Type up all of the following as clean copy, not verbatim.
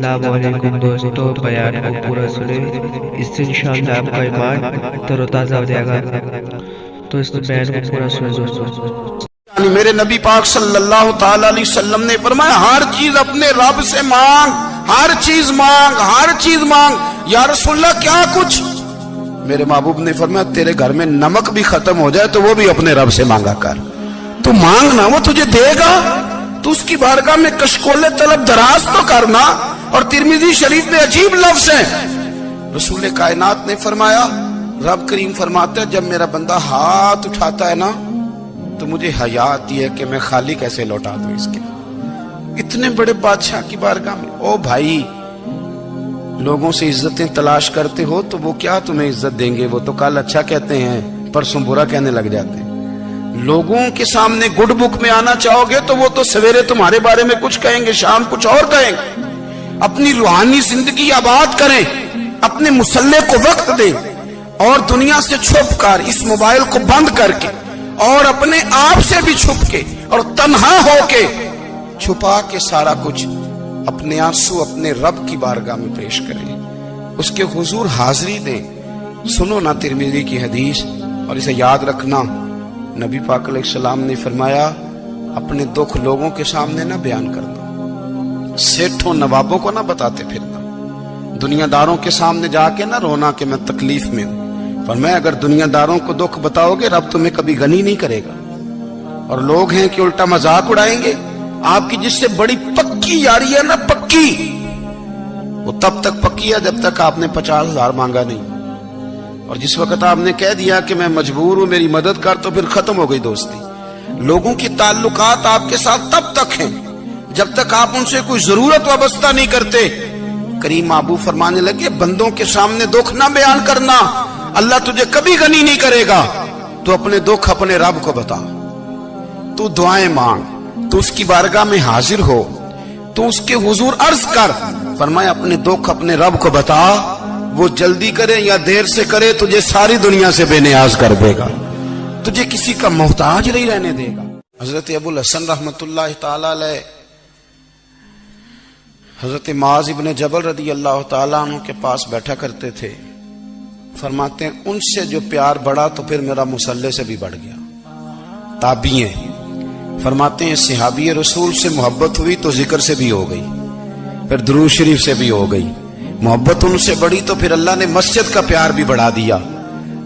السلام علیکم دوستو، بیان کو پورا سنیں، اس سے انشاءاللہ آپ کا ایمان تر و تازہ ہو جائے گا۔ تو اس بیان کو پورا سنیں دوستو۔ میرے نبی پاک صلی اللہ تعالی علیہ وسلم نے فرمایا ہر چیز اپنے رب سے مانگ، ہر چیز مانگ، ہر چیز مانگ۔ یا رسول اللہ کیا کچھ؟ میرے محبوب نے فرمایا تیرے گھر میں نمک بھی ختم ہو جائے تو وہ بھی اپنے رب سے مانگا کر۔ تو مانگنا، وہ تجھے دے گا، تو اس کی بارگاہ میں کشکول طلب دراز تو کرنا۔ اور ترمذی شریف میں عجیب لفظ ہے، رسول کائنات نے فرمایا، رب کریم فرماتا ہے جب میرا بندہ ہاتھ اٹھاتا ہے نا تو مجھے حیا آتی ہے کہ میں خالی کیسے لوٹا دوں اس کے۔ اتنے بڑے بادشاہ کی بارگاہ میں، او بھائی لوگوں سے عزتیں تلاش کرتے ہو تو وہ کیا تمہیں عزت دیں گے؟ وہ تو کل اچھا کہتے ہیں پرسوں برا کہنے لگ جاتے ہیں۔ لوگوں کے سامنے گڈ بک میں آنا چاہو گے تو وہ تو سویرے تمہارے بارے میں کچھ کہیں گے، شام کچھ اور کہیں گے۔ اپنی روحانی زندگی آباد کریں، اپنے مسلح کو وقت دیں، اور دنیا سے چھپ کر اس موبائل کو بند کر کے اور اپنے آپ سے بھی چھپ کے اور تنہا ہو کے چھپا کے سارا کچھ اپنے آنسو اپنے رب کی بارگاہ میں پیش کریں، اس کے حضور حاضری دیں۔ سنو نا ترمذی کی حدیث، اور اسے یاد رکھنا، نبی پاک علیہ السلام نے فرمایا اپنے دکھ لوگوں کے سامنے نہ بیان کرنا، سیٹھوں نوابوں کو نہ بتاتے پھرنا، دنیا داروں کے سامنے جا کے نہ رونا کہ میں تکلیف میں ہوں۔ فرمایا اگر دنیا داروں کو دکھ بتاؤ گے رب تمہیں کبھی غنی نہیں کرے گا۔ اور لوگ ہیں کہ الٹا مذاق اڑائیں گے آپ کی، جس سے بڑی پکی یاری ہے نا، پکی، وہ تب تک پکی ہے جب تک آپ نے 50,000 مانگا نہیں، اور جس وقت آپ نے کہہ دیا کہ میں مجبور ہوں میری مدد کر تو پھر ختم ہو گئی دوستی۔ لوگوں کی تعلقات آپ کے ساتھ تب تک ہیں جب تک آپ ان سے کوئی ضرورت وابستہ نہیں کرتے۔ کریم محبوب فرمانے لگے بندوں کے سامنے دکھ نہ بیان کرنا، اللہ تجھے کبھی غنی نہیں کرے گا۔ تو اپنے دکھ اپنے رب کو بتا، تو دعائیں مانگ، تو اس کی بارگاہ میں حاضر ہو، تو اس کے حضور عرض کر۔ فرمایا اپنے دکھ اپنے رب کو بتا، وہ جلدی کرے یا دیر سے کرے تجھے ساری دنیا سے بے نیاز کر دے گا، تجھے کسی کا محتاج نہیں رہنے دے گا۔ حضرت ابو الحسن رحمت اللہ تعالی علیہ حضرت معاذ ابن جبل رضی اللہ تعالیٰ عنہ کے پاس بیٹھا کرتے تھے۔ فرماتے ہیں ان سے جو پیار بڑھا تو پھر میرا مسلح سے بھی بڑھ گیا۔ تابعی ہیں، فرماتے ہیں صحابی رسول سے محبت ہوئی تو ذکر سے بھی ہو گئی، پھر درود شریف سے بھی ہو گئی، محبت ان سے بڑھی تو پھر اللہ نے مسجد کا پیار بھی بڑھا دیا۔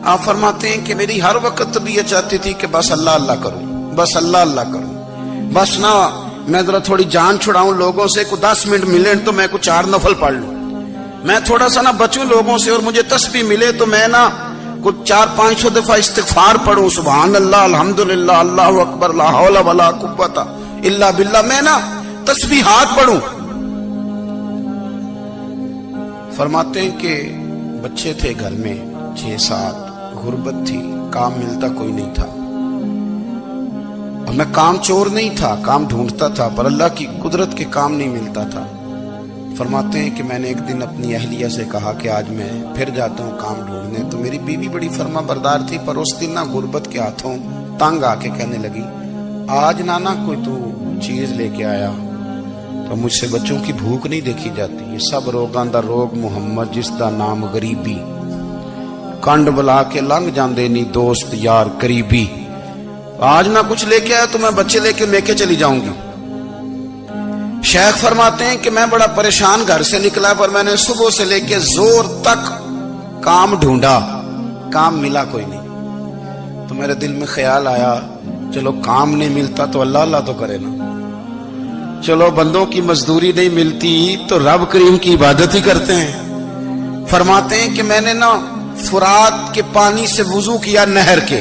آپ فرماتے ہیں کہ میری ہر وقت طبیعت چاہتی تھی کہ بس اللہ اللہ کروں، بس اللہ اللہ کروں، بس نہ میں ذرا تھوڑی جان چھڑاؤں لوگوں سے، کو 10 منٹ ملے تو میں کچھ 4 نفل پڑھ لوں، میں تھوڑا سا نہ بچوں لوگوں سے، اور مجھے تسبیح ملے تو میں نہ کچھ 400-500 دفعہ استغفار پڑھوں، سبحان اللہ، الحمدللہ، اللہ اکبر، لا حول ولا قوت الا باللہ، میں نہ تسبیحات پڑھوں۔ فرماتے ہیں کہ بچے تھے گھر میں 6-7، غربت تھی، کام ملتا کوئی نہیں تھا، اور میں کام چور نہیں تھا، کام ڈھونڈتا تھا، پر اللہ کی قدرت کے کام نہیں ملتا تھا۔ فرماتے ہیں کہ میں نے ایک دن اپنی اہلیہ سے کہا کہ آج میں پھر جاتا ہوں کام ڈھونڈنے، تو میری بیوی بڑی فرما بردار تھی، پر اس دن نہ غربت کے ہاتھوں تنگ آ کے کہنے لگی آج نانا کوئی تو چیز لے کے آیا، تو مجھ سے بچوں کی بھوک نہیں دیکھی جاتی، یہ سب روگاں دا روگ محمد جس دا نام غریبی، کنڈ بلا کے لنگ جاندے نہیں دوست یار قریبی، آج نہ کچھ لے کے آیا تو میں بچے لے کے میکے چلی جاؤں گی۔ شیخ فرماتے ہیں کہ میں بڑا پریشان گھر سے نکلا، پر میں نے صبح سے لے کے زور تک کام ڈھونڈا، کام ملا کوئی نہیں، تو میرے دل میں خیال آیا چلو کام نہیں ملتا تو اللہ اللہ تو کرے نا، چلو بندوں کی مزدوری نہیں ملتی تو رب کریم کی عبادت ہی کرتے ہیں۔ فرماتے ہیں کہ میں نے نا فرات کے پانی سے وضو کیا، نہر کے،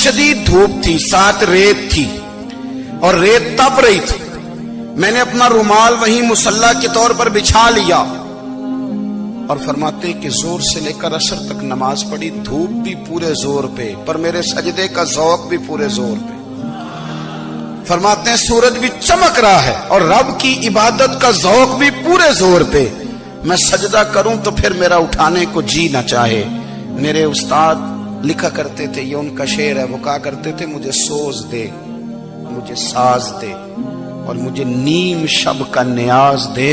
شدید دھوپ تھی، ساتھ ریت تھی اور ریت تپ رہی تھی، میں نے اپنا رومال وہیں مصلی کے طور پر بچھا لیا، اور فرماتے ہیں کہ زور سے لے کر عصر تک نماز پڑھی، دھوپ بھی پورے زور پہ، پر میرے سجدے کا ذوق بھی پورے زور پہ۔ فرماتے ہیں سورج بھی چمک رہا ہے اور رب کی عبادت کا ذوق بھی پورے زور پہ، میں سجدہ کروں تو پھر میرا اٹھانے کو جی نہ چاہے۔ میرے استاد لکھا کرتے تھے، یہ ان کا شعر ہے، وہ کہا کرتے تھے مجھے سوز دے، مجھے ساز دے، اور مجھے نیم شب کا نیاز دے،